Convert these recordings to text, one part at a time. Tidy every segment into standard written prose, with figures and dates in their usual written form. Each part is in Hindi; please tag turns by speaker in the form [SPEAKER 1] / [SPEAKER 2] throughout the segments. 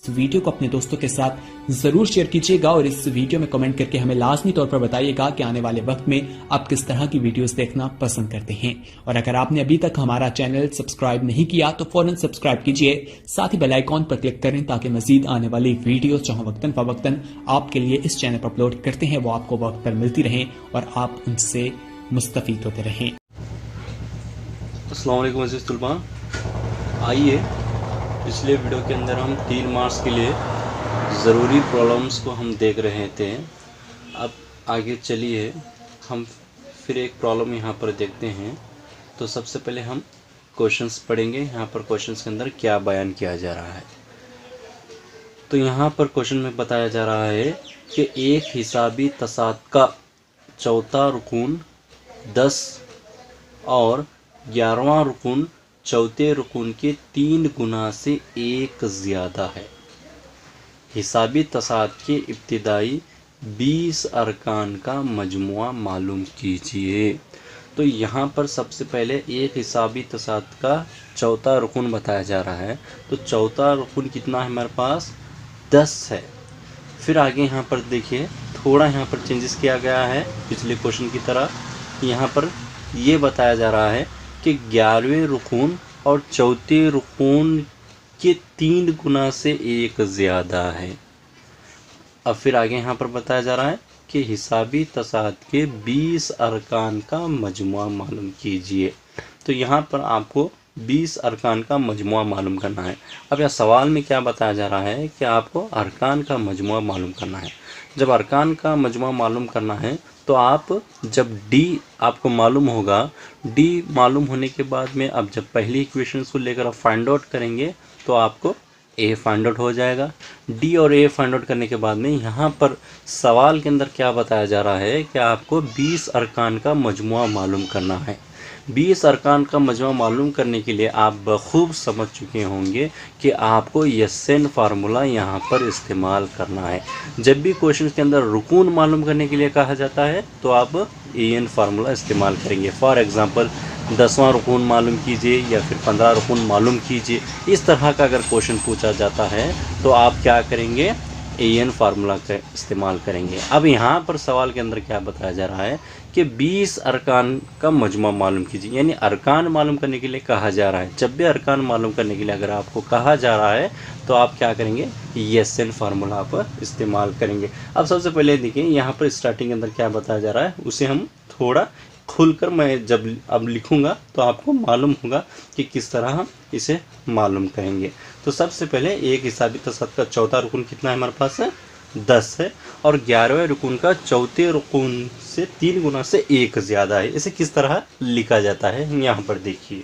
[SPEAKER 1] वीडियो को अपने दोस्तों के साथ जरूर शेयर कीजिएगा और इस वीडियो में कमेंट करके हमें लाजमी तौर पर बताइएगा कि आने वाले वक्त में आप किस तरह की वीडियोस देखना पसंद करते हैं। और अगर आपने अभी तक हमारा चैनल सब्सक्राइब नहीं किया तो फौरन सब्सक्राइब कीजिए, साथ ही बेल आइकॉन पर क्लिक करें ताकि मजीद आने वाली वीडियो जो वक्तन फवक्तन आपके लिए इस चैनल पर अपलोड करते हैं वो आपको वक्त पर मिलती रहें और आप उनसे मुस्तफीद होते रहें।
[SPEAKER 2] अस्सलाम वालेकुम अज़ीज़ तुलबा, आइए पिछले वीडियो के अंदर हम 3 मार्क्स के लिए ज़रूरी प्रॉब्लम्स को हम देख रहे थे। अब आगे चलिए हम फिर एक प्रॉब्लम यहाँ पर देखते हैं। तो सबसे पहले हम क्वेश्चंस पढ़ेंगे, यहाँ पर क्वेश्चंस के अंदर क्या बयान किया जा रहा है। तो यहाँ पर क्वेश्चन में बताया जा रहा है कि एक हिसाबी तसाद का चौथा रुकून 10 और 11वां रुकून चौथे रुकून के 3 गुना से 1 ज़्यादा है। हिसाबी तसाद के इब्तिदाई 20 अरकान का मजमुआ मालूम कीजिए। तो यहाँ पर सबसे पहले एक हिसाबी तसाद का चौथा रुकून बताया जा रहा है। तो चौथा रुकून कितना है हमारे पास? 10 है। फिर आगे यहाँ पर देखिए थोड़ा यहाँ पर चेंजेस किया गया है पिछले क्वेश्चन की तरह। यहाँ पर ये बताया जा रहा है कि 11वें रुकून और चौथे रुकून के 3 गुना से 1 ज़्यादा है। अब फिर आगे यहाँ पर बताया जा रहा है कि हिसाबी तसाद के 20 अरकान का मजमुआ मालूम कीजिए। तो यहाँ पर आपको 20 अरकान का मजमुआ मालूम करना है। अब यह सवाल में क्या बताया जा रहा है कि आपको अरकान का मजमुआ मालूम करना है। जब अरकान का मजमुआ मालूम करना है तो आप जब डी आपको मालूम होगा, डी मालूम होने के बाद में अब जब पहली इक्वेशंस को लेकर आप फाइंड आउट करेंगे तो आपको ए फाइंड आउट हो जाएगा। डी और ए फाइंड आउट करने के बाद में यहाँ पर सवाल के अंदर क्या बताया जा रहा है कि आपको 20 अरकान का मजमुआ मालूम करना है। 20 अरकान का मजमुआ मालूम करने के लिए आप बखूब समझ चुके होंगे कि आपको यसन फार्मूला यहाँ पर इस्तेमाल करना है। जब भी क्वेश्चन के अंदर रुकून मालूम करने के लिए कहा जाता है तो आप एन फार्मूला इस्तेमाल करेंगे। फॉर एग्ज़ाम्पल 10वां रुकून मालूम कीजिए या फिर 15 रुकून मालूम कीजिए। इस तरह का अगर क्वेश्चन पूछा जाता है तो आप क्या करेंगे? एन फार्मूला का इस्तेमाल करेंगे। अब यहाँ पर सवाल के अंदर क्या बताया जा रहा है कि 20 अरकान का मजमुआ मालूम कीजिए, यानी अरकान मालूम करने के लिए कहा जा रहा है। जब भी अरकान मालूम करने के लिए अगर आपको कहा जा रहा है तो आप क्या करेंगे? यसन फार्मूला आप इस्तेमाल करेंगे। अब सबसे पहले देखिए यहाँ पर स्टार्टिंग के अंदर क्या बताया जा रहा है, उसे हम थोड़ा खुलकर मैं जब अब लिखूँगा तो आपको मालूम होगा कि किस तरह हम इसे मालूम करेंगे। तो सबसे पहले एक हिसाबी तसाद का चौथा रुकून कितना है हमारे पास? 10 है और 11वें रुकून का चौथे रुकून से 3 गुना से 1 ज़्यादा है। इसे किस तरह लिखा जाता है यहाँ पर देखिए।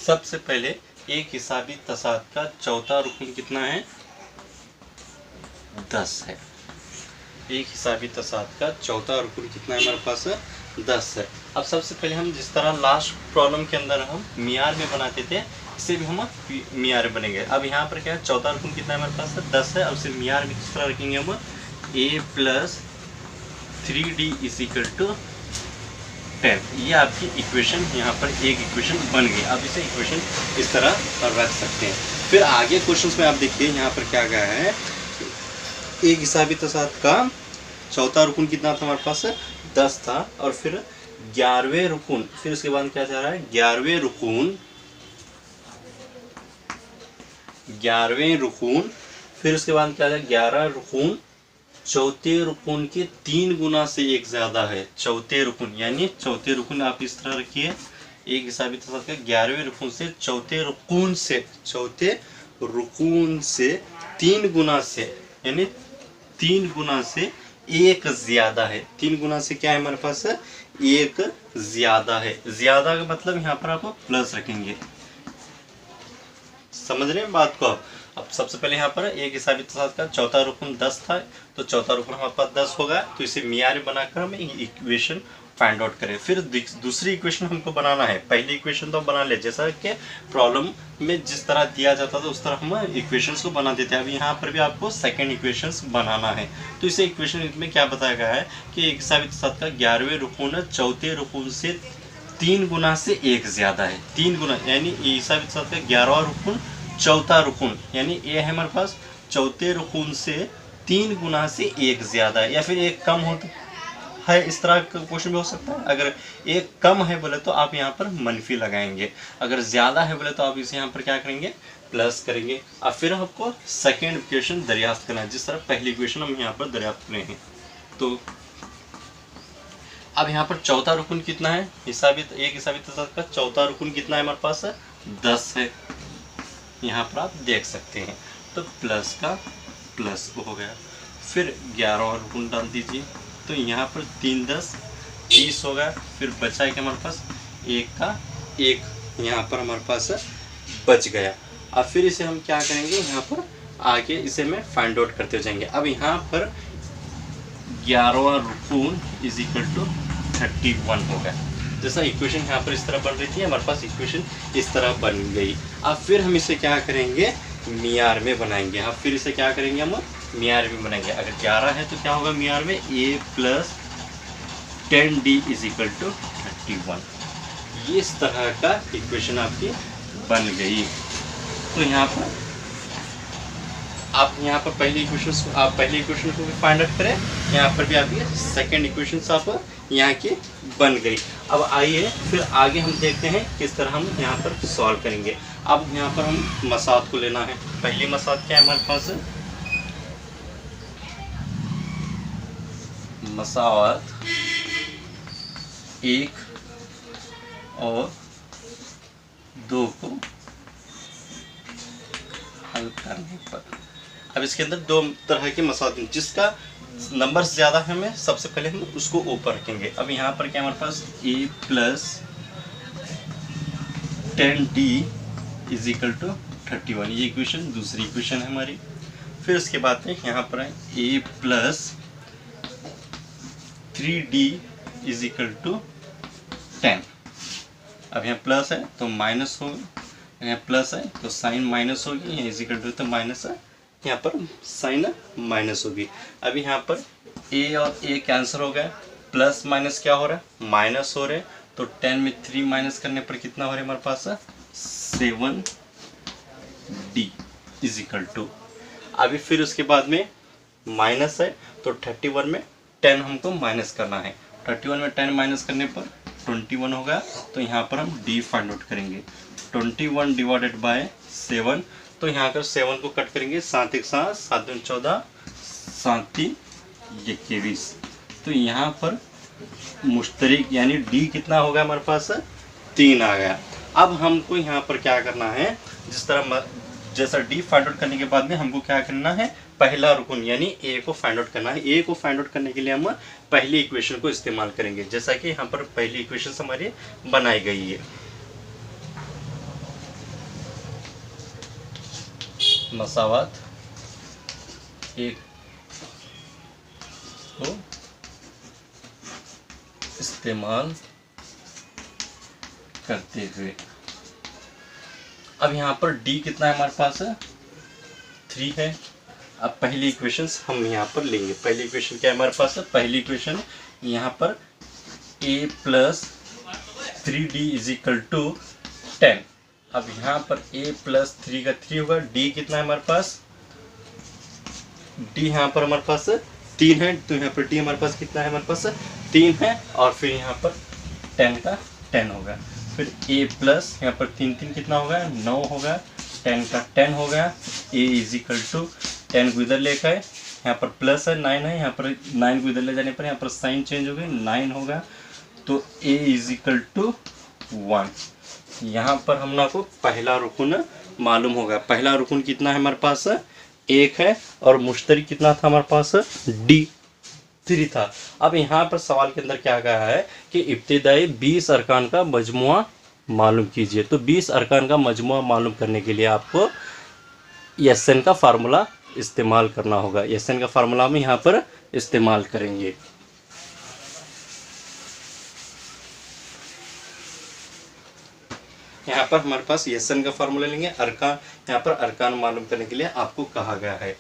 [SPEAKER 2] सबसे पहले एक हिसाबी तसाद का चौथा रुकून कितना है? 10 है। एक हिसाबी तसाद का चौथा रुकून कितना है हमारे पास? 10 है। अब सबसे पहले हम जिस तरह लास्ट प्रॉब्लम के अंदर हम मियार में बनाते थे, इसे भी हम मियार में बनेंगे। अब यहाँ पर क्या है? चौथा रुकून कितना है हमारे पास? 10 है। अब उसे मियार में किस तरह रखेंगे हम? a + 3d = 10। ये आपकी इक्वेशन यहाँ पर एक इक्वेशन बन गई। अब इसे इक्वेशन इस तरह रख सकते हैं। फिर आगे क्वेश्चन में आप देखिए यहाँ पर क्या गया है, एक हिसाबी तसाद का चौथा रुकून कितना था हमारे पास? 10 था। और फिर 11वें रुकून, फिर उसके बाद क्या जा रहा है? 11वें रुकून, फिर उसके बाद क्या जा रहा है? 11 रुकून चौथे रुकून के 3 गुना से 1 ज़्यादा है। चौथे रुकून यानी चौथे रुकून आप इस तरह रखिए, एक हिसाबी तसाद का 11वें रुकून से चौथे रुकून से 3 गुना से यानी 3 गुना से 1 ज़्यादा है। 3 गुना से क्या है हमारे पास? 1 ज़्यादा है। ज़्यादा का मतलब यहाँ पर आप प्लस रखेंगे। समझ रहे हैं बात को? अब सबसे पहले यहाँ पर एक हिसाबी तसाद का चौथा रुकून 10 था, तो चौथा रुकून हमारे पास 10 होगा। तो इसे मियार बनाकर हम इक्वेशन फाइंड आउट करें। फिर दूसरी इक्वेशन हमको बनाना है। पहली इक्वेशन तो बना ले, जैसा कि प्रॉब्लम में जिस तरह दिया जाता था उस तरह हम इक्वेशंस को बना देते हैं। अब यहाँ पर भी आपको सेकंड इक्वेशंस बनाना है। तो इसे इक्वेशन में क्या बताया गया है कि एक हिसाबी तसाद का 11वें रुकून चौथे रुकून से 3 गुना से 1 ज़्यादा है, 3 गुना यानी ईसा का 11वां रुकन चौथा रुकन, यानी ये है हमारे पास चौथे रुकन से 3 गुना से 1 ज़्यादा है, या फिर 1 कम हो तो है, इस तरह का क्वेश्चन भी हो सकता है। अगर 1 कम है बोले तो आप यहाँ पर मनफी लगाएंगे, अगर ज़्यादा है बोले तो आप इसे यहाँ पर क्या करेंगे, प्लस करेंगे। अब फिर आपको सेकेंड इक्वेशन दरियाफ्त करना है, जिस तरह पहली इक्वेशन हम यहाँ पर दरियाफ्त करें हैं। तो अब यहाँ पर चौथा रुकन कितना है, एक हिसाबी तजाद का चौथा रुकन कितना है हमारे पास, 10 है, यहाँ पर आप देख सकते हैं। तो प्लस का प्लस हो गया, फिर 11वां रुकन डाल दीजिए, तो यहाँ पर 3 10 30 हो गया, फिर बचा है कि हमारे पास 1 का 1 यहाँ पर हमारे पास बच गया। अब फिर इसे हम क्या करेंगे, यहाँ पर आगे इसे मैं फाइंड आउट करते जाएंगे। अब यहाँ पर 11वां रुकन इज इक्वल टू 31 हो गया। जैसा इक्वेशन यहाँ पर इस तरह बन रही थी, हमारे पास इक्वेशन इस तरह बन गई। अब फिर हम इसे क्या करेंगे, मियार में बनाएंगे। अब फिर इसे क्या करेंगे, हम मियार में बनाएंगे। अगर 11 है तो क्या होगा मियार में, a + 10d is equal to 31। ये इस तरह का इक्वेशन आपकी बन गई। तो यहाँ पर आप पहली इक्वेशन को भी फाइंड आउट करें, यहाँ पर भी आपकी सेकेंड इक्वेशन आप यहाँ की बन गई। अब आइए फिर आगे हम देखते हैं किस तरह हम यहाँ पर सॉल्व करेंगे। अब यहाँ पर हम मसात को लेना है। पहली मसात क्या है हमारे पास, मसावत 1 और 2 को हल करने पर। अब इसके अंदर 2 तरह के मसावत, जिसका नंबर ज़्यादा है हमें सबसे पहले हम उसको ऊपर रखेंगे। अब यहाँ पर क्या हमारे पास a + 10d is equal to 31, ये इक्वेशन दूसरी इक्वेशन है हमारी। फिर उसके बाद में यहाँ पर है a + 3d is equal to 10। अब यहाँ प्लस है तो माइनस होगा, यहाँ प्लस है तो साइन माइनस होगी, यहाँ इज इक्वल टू तो माइनस है, यहाँ पर साइन माइनस होगी। अब यहाँ पर a और a कैंसिल हो गया, प्लस माइनस क्या हो रहा है, माइनस हो रहे। तो 10 में 3 माइनस करने पर कितना हो रहा है हमारे पास, 7d इज इक्वल टू। अभी फिर उसके बाद में माइनस है तो 31 में 10 हमको माइनस करना है। 31 में 10 माइनस करने पर 21 होगा। तो यहाँ पर हम d फाइंड आउट करेंगे। 21 डिवाइडेड बाय 7, तो यहाँ कर 7 को कट करेंगे, 7 1 7 7 2 14 7 3 21। तो यहाँ पर मुश्तरिक यानी d कितना होगा हमारे पास, 3 आ गया। अब हमको यहाँ पर क्या करना है, जिस तरह जैसा d फाइंड आउट करने के बाद में हमको क्या करना है, पहला रुकन यानी a को फाइंड आउट करना है। a को फाइंड आउट करने के लिए हम पहली इक्वेशन को इस्तेमाल करेंगे, जैसा कि यहाँ पर पहली इक्वेशन हमारी बनाई गई है। मसावत 1 को इस्तेमाल करते हुए। अब यहाँ पर d कितना है हमारे पास, 3 है। अब पहली इक्वेशंस हम यहाँ पर लेंगे। पहली इक्वेशन क्या है हमारे पास, पहली इक्वेशन यहाँ पर a + 3d is equal to 10। अब यहाँ पर a + 3 का 3 होगा, d कितना है हमारे पास, d यहाँ पर हमारे पास 3 है। तो यहाँ पर d हमारे पास कितना है, हमारे पास 3 है। और फिर यहाँ पर 10 का 10 होगा। फिर a प्लस यहाँ पर 3 3 कितना होगा, 9 होगा। 10 का 10 हो गया। a इज इक्वल टू 10 को इधर लेकर आए, यहाँ पर प्लस है 9 है, यहाँ पर 9 को इधर ले जाने पर यहाँ पर साइन चेंज हो गई, 9 होगा। तो a इज इक्वल टू 1। यहाँ पर हम ना को पहला रुकन मालूम होगा। पहला रुकन कितना है हमारे पास, 1 है। और मुश्तरिक कितना था हमारे पास, d 3 था। अब यहाँ पर सवाल के अंदर क्या कहा है कि इब्तिदाई 20 अरकान का मजमुआ मालूम कीजिए। तो 20 अरकान का मजमुआ मालूम करने के लिए आपको एसएन का फार्मूला इस्तेमाल करना होगा। एसएन का फार्मूला हम यहाँ पर इस्तेमाल करेंगे। यहाँ पर हमारे पास एसएन का फार्मूला लेंगे। अरकान, यहाँ पर अरकान मालूम करने के लिए आपको कहा गया है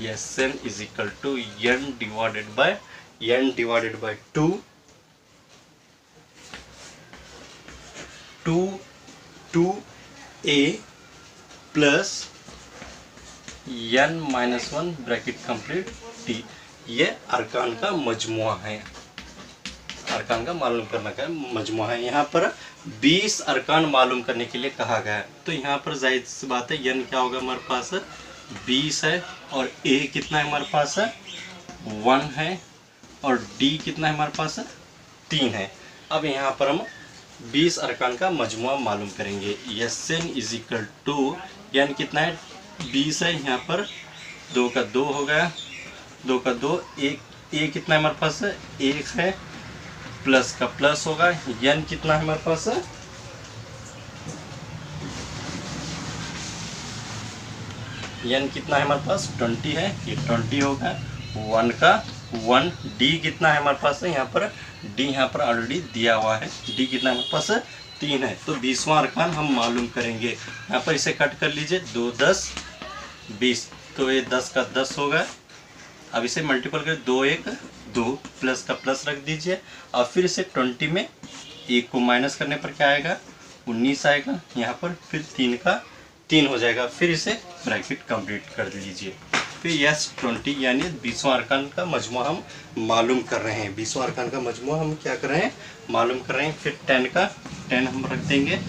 [SPEAKER 2] S N is equal to n divided by 2 2a plus n-1 bracket complete t। ये अरकान का मजमुआ है, अरकान का मालूम करने का मजमुआ है। यहाँ पर 20 अरकान मालूम करने के लिए कहा गया है। तो यहाँ पर जाहिर सी बात है n क्या होगा हमारे पास 20 है, और a कितना है हमारे पास 1 है, और d कितना है हमारे पास 3 है। अब यहाँ पर हम 20 अरकान का मजमुआ मालूम करेंगे। Sn is equal to n कितना है 20 है, यहाँ पर 2 का 2 हो गया, 2 का 2, a कितना है हमारे पास 1 है, प्लस का प्लस होगा, n कितना है हमारे पास n कितना है हमारे पास 20 है, ये 20 होगा, 1 का 1, d कितना है हमारे पास यहाँ पर d यहाँ पर ऑलरेडी दिया हुआ है, d कितना है हमारे पास 3 है। तो 20वां अरकान हम मालूम करेंगे। यहाँ पर इसे कट कर लीजिए, 2 10 20, तो ये 10 का 10 होगा। अब इसे मल्टीपल कर 2 1 2, प्लस का प्लस रख दीजिए, और फिर इसे 20 में 1 को माइनस करने पर क्या आएगा 19 आएगा यहाँ पर, फिर 3 का 3 हो जाएगा, फिर इसे ब्रैकेट कंप्लीट कर लीजिए। फिर यस 20 यानी 20वां अरकान का मजमुआ हम मालूम कर रहे हैं। 20वां अरकान का मजमुआ हम क्या कर रहे हैं मालूम कर रहे हैं। फिर 10 का 10 हम रख देंगे,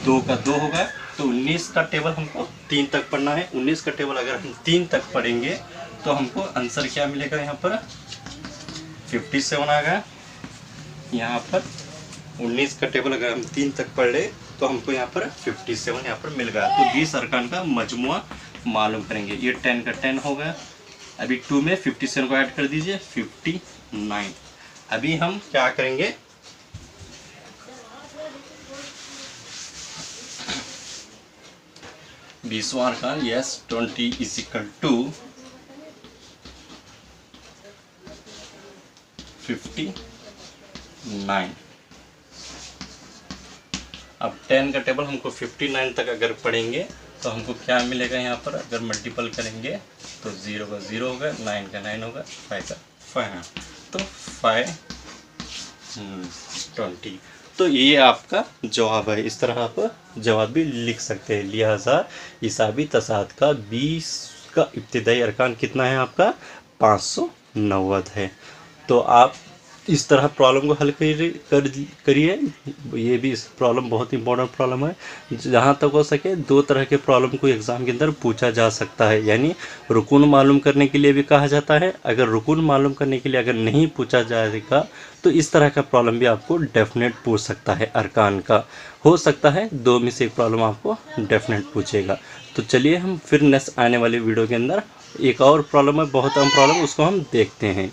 [SPEAKER 2] 2 का 2 होगा, तो 19 का टेबल हमको 3 तक पढ़ना है। 19 का टेबल अगर हम 3 तक पढ़ेंगे तो हमको आंसर क्या मिलेगा, यहाँ पर 57 आ गया। यहाँ पर 19 का टेबल अगर हम 3 तक पढ़ ले तो हमको यहाँ पर 57 यहाँ पर मिल गया। तो 20 अरकान का मजमुआ मालूम करेंगे। ये 10 का 10 हो गया। अभी 2 में 57 को ऐड कर दीजिए, 59। अभी हम क्या करेंगे, बीसवां अरकान यस 20 इज इक्वल टू 59। अब 10 का टेबल हमको 59 तक अगर पढ़ेंगे तो हमको क्या मिलेगा, यहाँ पर अगर मल्टीपल करेंगे तो 0 का 0 होगा, 9 का 9 होगा, 5 का 5 है, तो 520। तो ये आपका जवाब है। इस तरह आप जवाब भी लिख सकते हैं। लिहाजा हिसाबी तसाद का 20 का इब्तिदाई अरकान कितना है आपका 590 है। तो आप इस तरह प्रॉब्लम को हल करिए। ये भी इस प्रॉब्लम बहुत इंपॉर्टेंट प्रॉब्लम है। जहाँ तक हो सके 2 तरह के प्रॉब्लम को एग्ज़ाम के अंदर पूछा जा सकता है। यानी रुकून मालूम करने के लिए भी कहा जाता है। अगर रुकून मालूम करने के लिए अगर नहीं पूछा जाएगा तो इस तरह का प्रॉब्लम भी आपको डेफिनेट पूछ सकता है। अरकान का हो सकता है 2 में से एक प्रॉब्लम आपको डेफिनेट पूछेगा। तो चलिए हम फिर नेक्स्ट आने वाले वीडियो के अंदर एक और प्रॉब्लम है, बहुत अहम प्रॉब्लम, उसको हम देखते हैं।